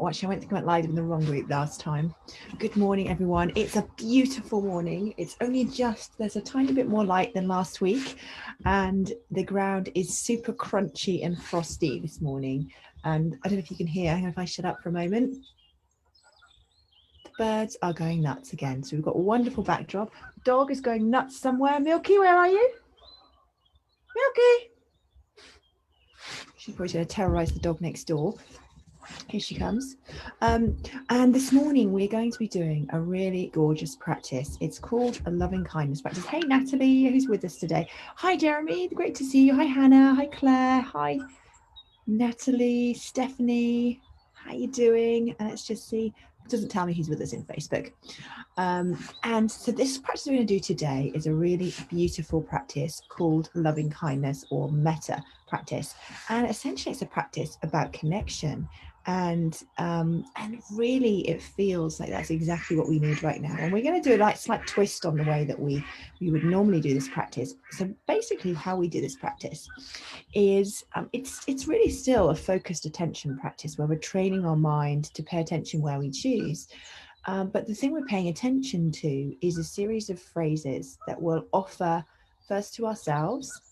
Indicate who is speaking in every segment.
Speaker 1: Actually, I went live in the wrong group last time. Good morning, everyone. It's a beautiful morning. It's only just, there's a tiny bit more light than last week, and the ground is super crunchy and frosty this morning. And I don't know if you can hear, hang on if I shut up for a moment. The birds are going nuts again. So we've got a wonderful backdrop. Dog is going nuts somewhere. Milky, where are you? Milky! She's probably going to terrorize the dog next door. Here she comes. And this morning we're going to be doing a really gorgeous practice. It's called a loving kindness practice. Hey, Natalie, who's with us today? Hi, Jeremy. Great to see you. Hi, Hannah. Hi, Claire. Hi, Natalie, Stephanie. How you doing? And let's just see. It doesn't tell me who's with us in Facebook. And so this practice we're going to do today is a really beautiful practice called loving kindness or metta practice. And essentially it's a practice about connection. And really it feels like that's exactly what we need right now. And we're going to do a slight twist on the way that we would normally do this practice. So basically how we do this practice is it's really still a focused attention practice where we're training our mind to pay attention where we choose. But the thing we're paying attention to is a series of phrases that we'll offer first to ourselves,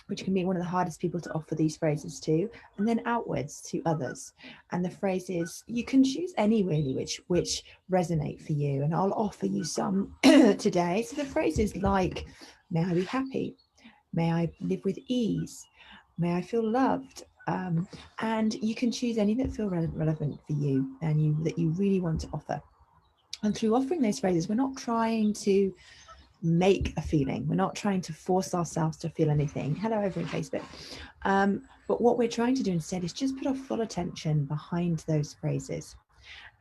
Speaker 1: which can be one of the hardest people to offer these phrases to, and then outwards to others. And the phrases, you can choose any really which resonate for you. And I'll offer you some today. So the phrases like, may I be happy? May I live with ease? May I feel loved? And you can choose any that feel relevant for you and that you really want to offer. And through offering those phrases, we're not trying to make a feeling. We're not trying to force ourselves to feel anything. Hello over in Facebook. But what we're trying to do instead is just put our full attention behind those phrases.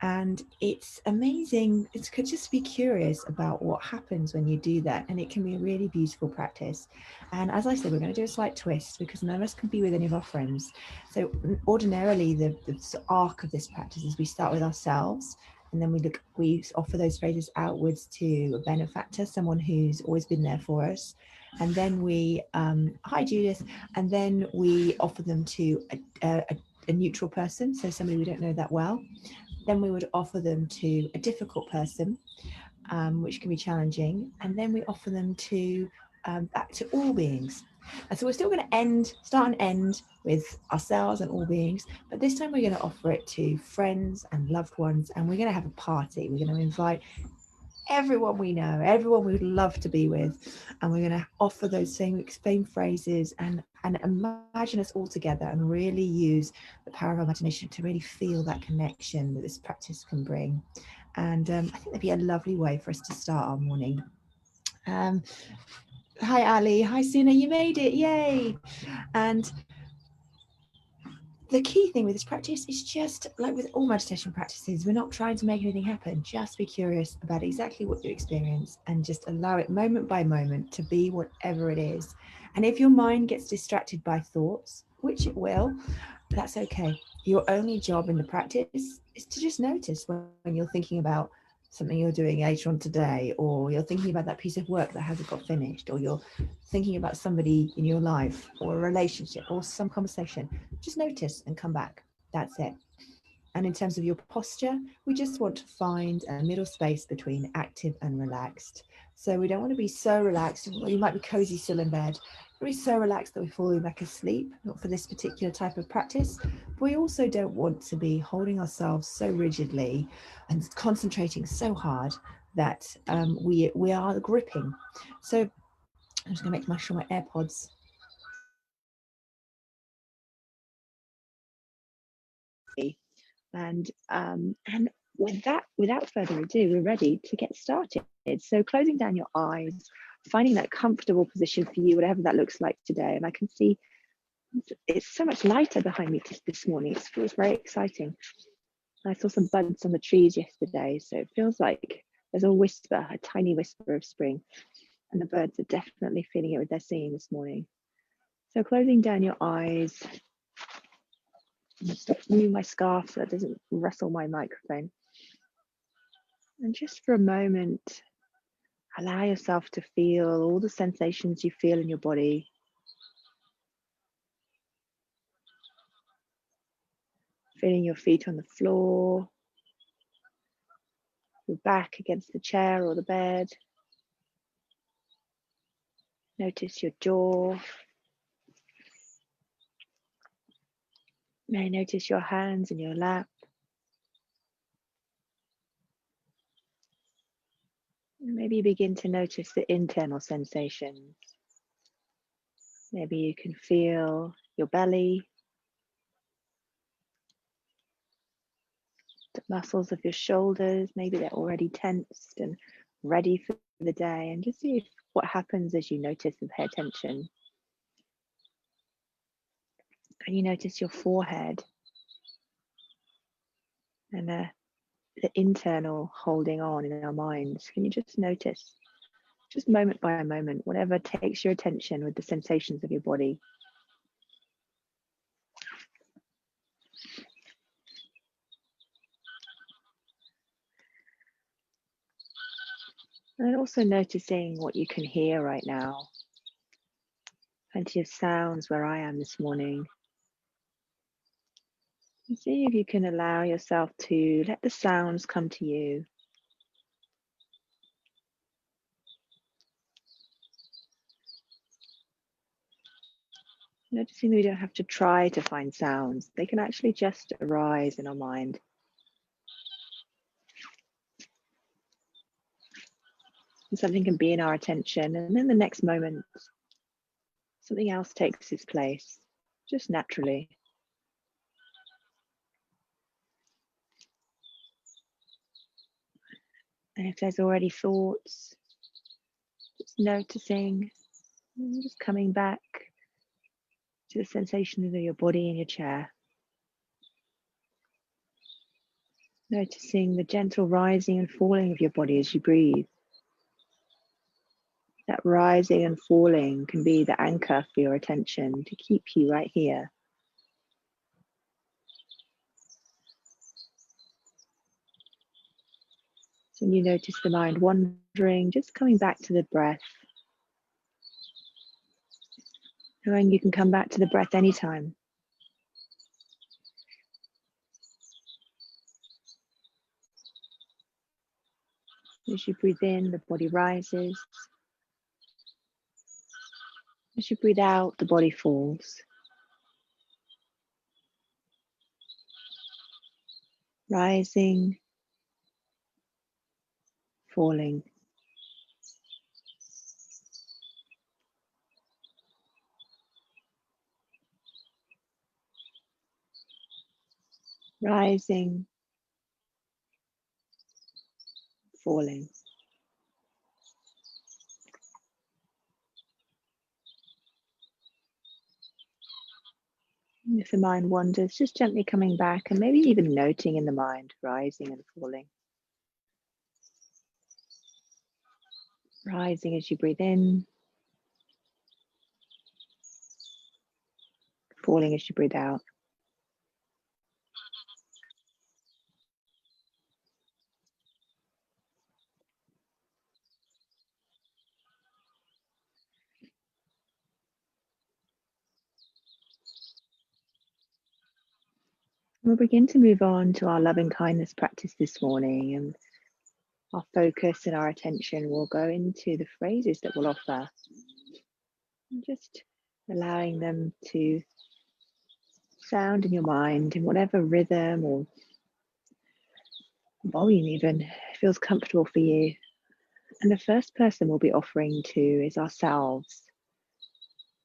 Speaker 1: And it's amazing. It's just be curious about what happens when you do that. And it can be a really beautiful practice. And as I said, we're going to do a slight twist because none of us can be with any of our friends. So ordinarily, the arc of this practice is we start with ourselves. And then we offer those phrases outwards to a benefactor, someone who's always been there for us. And then hi Judith, and then we offer them to a neutral person, so somebody we don't know that well. Then we would offer them to a difficult person, which can be challenging. And then we offer them to back to all beings. And so we're still going to start and end with ourselves and all beings, but this time we're going to offer it to friends and loved ones, and we're going to have a party. We're going to invite everyone we know, everyone we would love to be with, and we're going to offer those same phrases and imagine us all together and really use the power of our imagination to really feel that connection that this practice can bring. And I think that'd be a lovely way for us to start our morning. Hi Ali, hi Sina, you made it, yay! And the key thing with this practice is just like with all meditation practices, we're not trying to make anything happen. Just be curious about exactly what you experience and just allow it moment by moment to be whatever it is. And if your mind gets distracted by thoughts, which it will, that's okay. Your only job in the practice is to just notice when you're thinking about something you're doing later on today, or you're thinking about that piece of work that hasn't got finished, or you're thinking about somebody in your life or a relationship or some conversation. Just notice and come back. That's it. And in terms of your posture, we just want to find a middle space between active and relaxed. So we don't want to be so relaxed. You might be cozy still in bed. Be so relaxed that we fall back asleep, not for this particular type of practice. But we also don't want to be holding ourselves so rigidly and concentrating so hard that we are gripping. So I'm just going to make sure my AirPods. And without further ado, we're ready to get started. So closing down your eyes, finding that comfortable position for you, whatever that looks like today. And I can see it's so much lighter behind me this morning. It feels very exciting. I saw some buds on the trees yesterday, so it feels like there's a tiny whisper of spring. And the birds are definitely feeling it with their singing this morning. So closing down your eyes, stop moving my scarf so that doesn't rustle my microphone. And just for a moment, allow yourself to feel all the sensations you feel in your body. Feeling your feet on the floor, your back against the chair or the bed. Notice your jaw. May notice your hands in your lap. Maybe begin to notice the internal sensations. Maybe you can feel your belly, the muscles of your shoulders. Maybe they're already tensed and ready for the day. And just see what happens as you notice and pay attention. Can you notice your forehead and the internal holding on in our minds? Can you just notice, just moment by moment, whatever takes your attention with the sensations of your body? And also noticing what you can hear right now. Plenty of sounds where I am this morning. And see if you can allow yourself to let the sounds come to you. Noticing that we don't have to try to find sounds. They can actually just arise in our mind. And something can be in our attention, and then the next moment, something else takes its place, just naturally. And if there's already thoughts, just noticing, and just coming back to the sensation of your body in your chair. Noticing the gentle rising and falling of your body as you breathe. That rising and falling can be the anchor for your attention to keep you right here. So when you notice the mind wandering, just coming back to the breath. Knowing you can come back to the breath anytime. As you breathe in, the body rises. As you breathe out, the body falls. Rising, falling. Rising, falling. And if the mind wanders, just gently coming back and maybe even noting in the mind, rising and falling. Rising as you breathe in. Falling as you breathe out. We'll begin to move on to our loving kindness practice this morning, and our focus and our attention will go into the phrases that we'll offer. And just allowing them to sound in your mind in whatever rhythm or volume even feels comfortable for you. And the first person we'll be offering to is ourselves.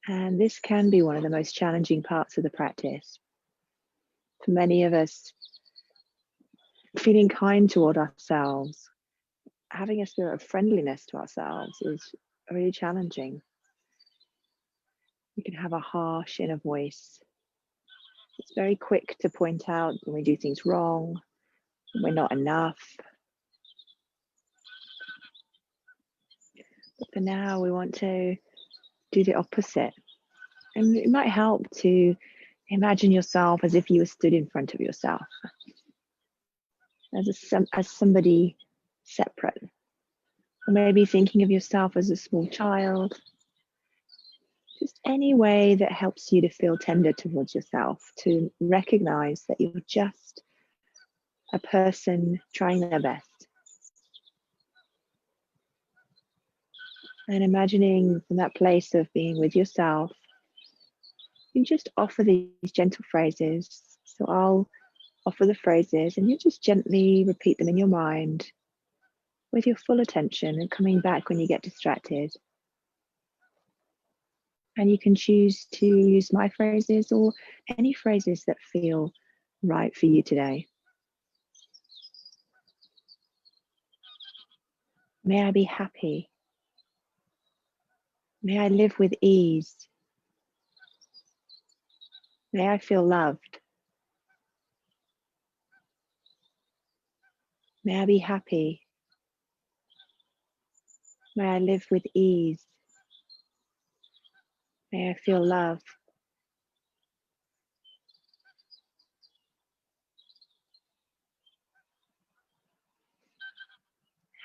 Speaker 1: And this can be one of the most challenging parts of the practice. For many of us, feeling kind toward ourselves, having a spirit of friendliness to ourselves is really challenging. We can have a harsh inner voice. It's very quick to point out when we do things wrong, when we're not enough. But for now, we want to do the opposite. And it might help to imagine yourself as if you were stood in front of yourself, as somebody separate. Or maybe thinking of yourself as a small child, Just any way that helps you to feel tender towards yourself, to recognize that you're just a person trying their best. And imagining from that place of being with yourself, you just offer these gentle phrases. So I'll offer the phrases and you just gently repeat them in your mind with your full attention and coming back when you get distracted. And you can choose to use my phrases or any phrases that feel right for you today. May I be happy. May I live with ease. May I feel loved. May I be happy. May I live with ease. May I feel love.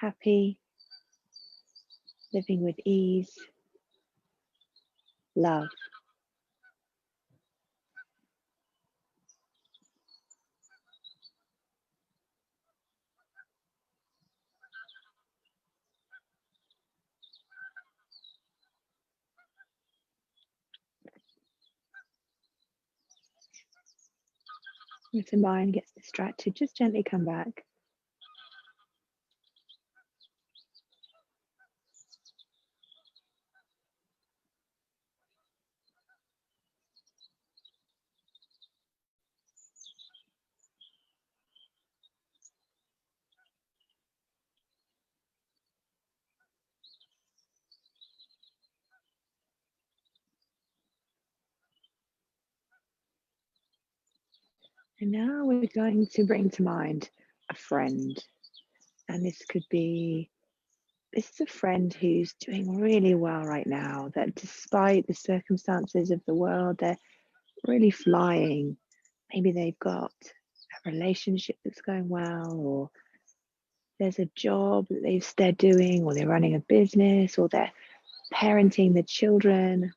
Speaker 1: Happy, living with ease, love. If the mind gets distracted, just gently come back. And now we're going to bring to mind a friend. And this is a friend who's doing really well right now, that despite the circumstances of the world, they're really flying. Maybe they've got a relationship that's going well, or there's a job that they're doing, or they're running a business, or they're parenting the children.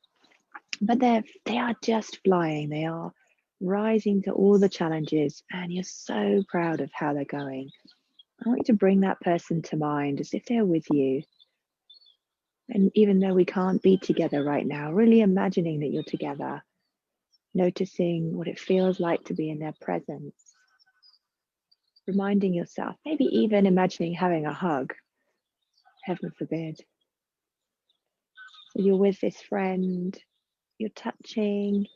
Speaker 1: But they are just flying. They are rising to all the challenges, and you're so proud of how they're going. I want you to bring that person to mind as if they're with you. And even though we can't be together right now, really imagining that you're together, noticing what it feels like to be in their presence, reminding yourself, maybe even imagining having a hug, heaven forbid. So you're with this friend, you're touching,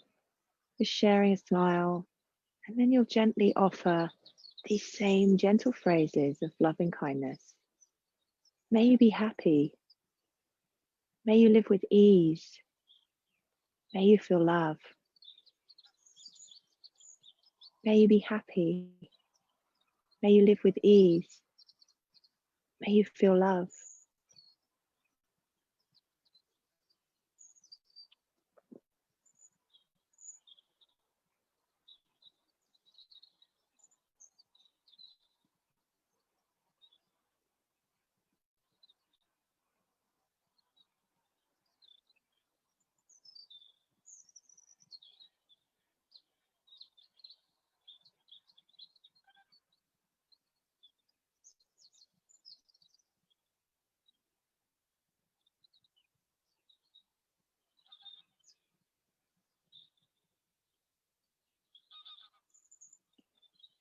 Speaker 1: you're sharing a smile, and then you'll gently offer these same gentle phrases of loving kindness. May you be happy. May you live with ease. May you feel love. May you be happy. May you live with ease. May you feel love.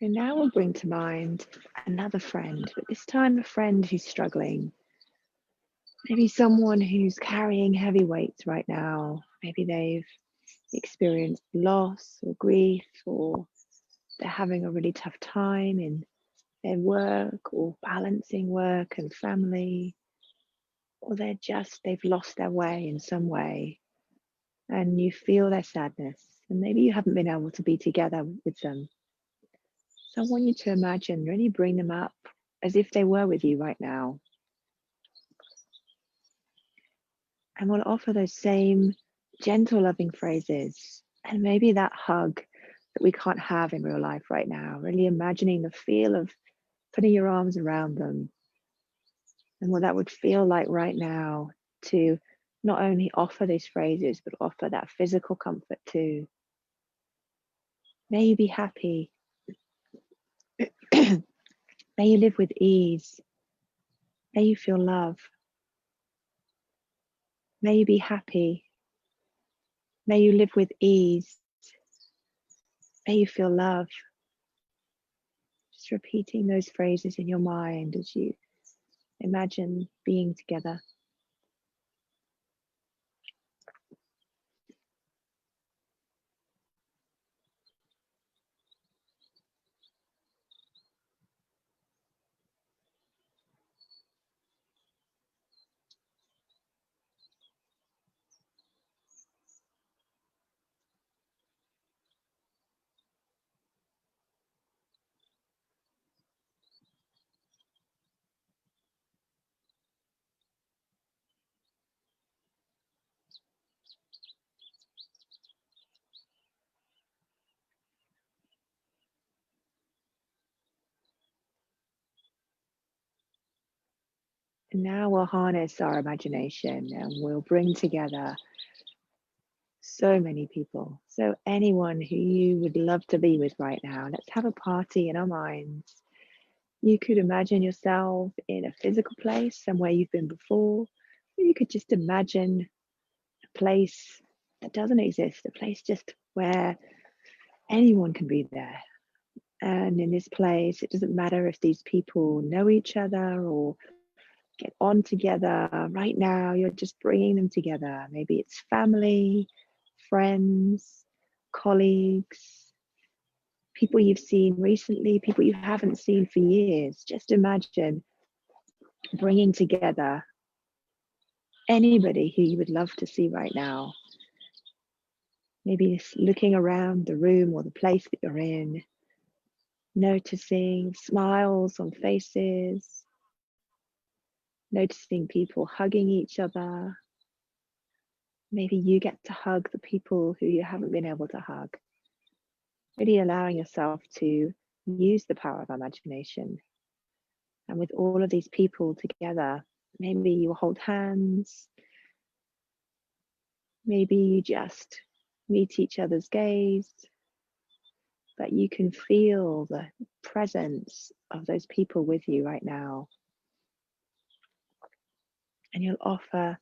Speaker 1: And now we'll bring to mind another friend, but this time a friend who's struggling. Maybe someone who's carrying heavy weights right now. Maybe they've experienced loss or grief, or they're having a really tough time in their work or balancing work and family, or they've lost their way in some way, and you feel their sadness, and maybe you haven't been able to be together with them. So I want you to imagine, really bring them up as if they were with you right now. And we'll offer those same gentle, loving phrases, and maybe that hug that we can't have in real life right now, really imagining the feel of putting your arms around them and what that would feel like right now to not only offer these phrases, but offer that physical comfort too. May you be happy. May you live with ease. May you feel love. May you be happy. May you live with ease. May you feel love. Just repeating those phrases in your mind as you imagine being together. And now we'll harness our imagination and we'll bring together so many people. So anyone who you would love to be with right now, let's have a party in our minds. You could imagine yourself in a physical place, somewhere you've been before. Or you could just imagine a place that doesn't exist, a place just where anyone can be there. And in this place, it doesn't matter if these people know each other or get on together. Right now, you're just bringing them together. Maybe it's family, friends, colleagues, people you've seen recently, people you haven't seen for years. Just imagine bringing together anybody who you would love to see right now. Maybe looking around the room or the place that you're in, noticing smiles on faces, noticing people hugging each other. Maybe you get to hug the people who you haven't been able to hug. Really allowing yourself to use the power of imagination. And with all of these people together, maybe you hold hands, maybe you just meet each other's gaze, but you can feel the presence of those people with you right now. And you'll offer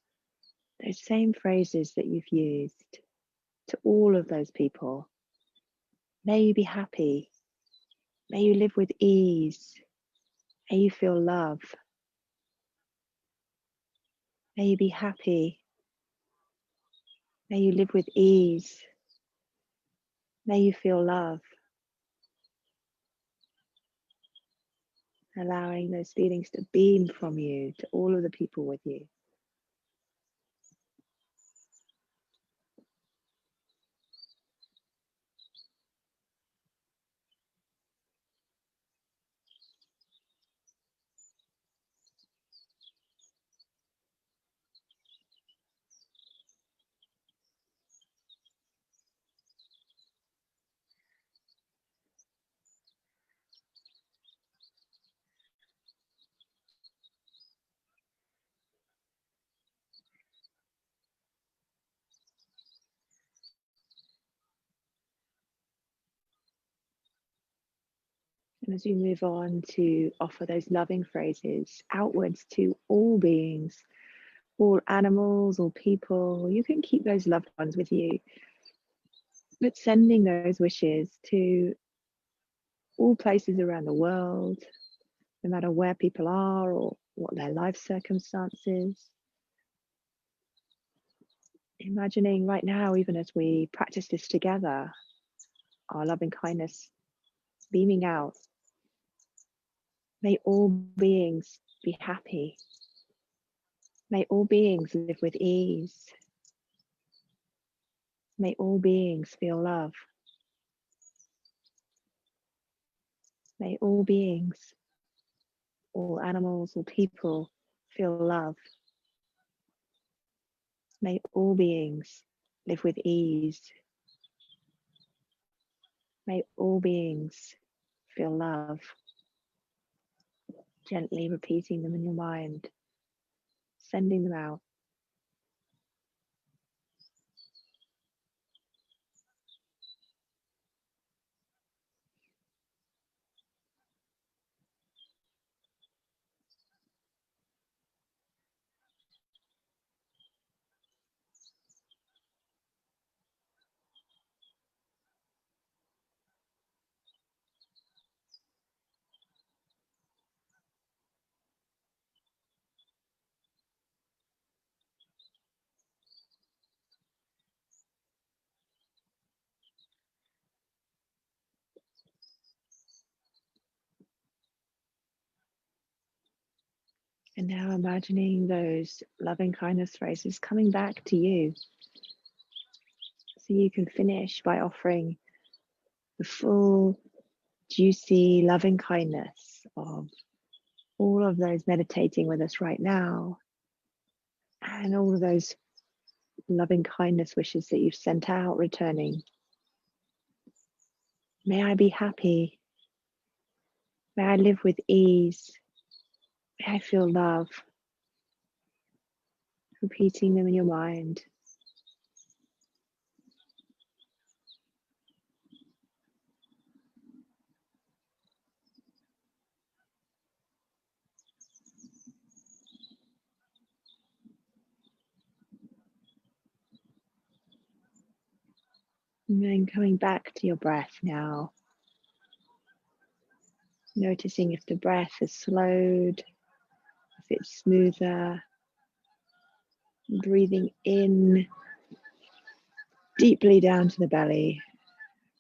Speaker 1: those same phrases that you've used to all of those people. May you be happy. May you live with ease. May you feel love. May you be happy. May you live with ease. May you feel love. Allowing those feelings to beam from you to all of the people with you. And as we move on to offer those loving phrases outwards to all beings, all animals, all people, you can keep those loved ones with you, but sending those wishes to all places around the world, no matter where people are or what their life circumstances. Imagining right now, even as we practice this together, our loving kindness beaming out. May all beings be happy. May all beings live with ease. May all beings feel love. May all beings, all animals, all people feel love. May all beings live with ease. May all beings feel love. Gently repeating them in your mind, sending them out. And now imagining those loving kindness phrases coming back to you. So you can finish by offering the full, juicy loving kindness of all of those meditating with us right now, and all of those loving kindness wishes that you've sent out returning. May I be happy. May I live with ease. May I feel love. Repeating them in your mind. And then coming back to your breath now. Noticing if the breath has slowed, if it's smoother. Breathing in deeply down to the belly,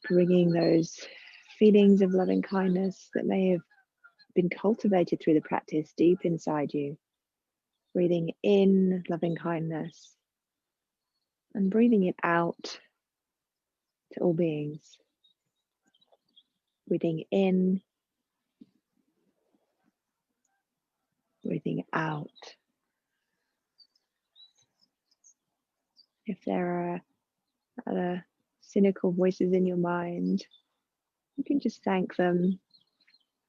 Speaker 1: bringing those feelings of loving kindness that may have been cultivated through the practice deep inside you. Breathing in loving kindness and breathing it out to all beings. Breathing in, breathing out. If there are other cynical voices in your mind, you can just thank them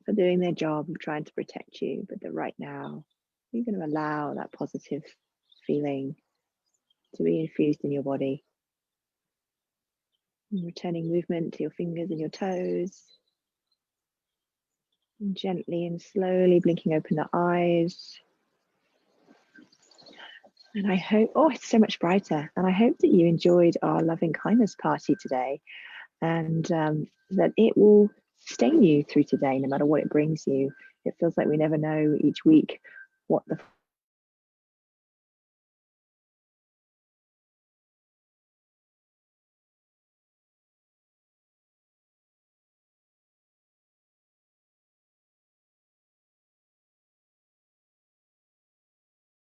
Speaker 1: for doing their job of trying to protect you, but that right now you're going to allow that positive feeling to be infused in your body. And returning movement to your fingers and your toes. And gently and slowly blinking open the eyes. And I hope, oh, it's so much brighter. And I hope that you enjoyed our loving kindness party today, and that it will sustain you through today, no matter what it brings you. It feels like we never know each week what the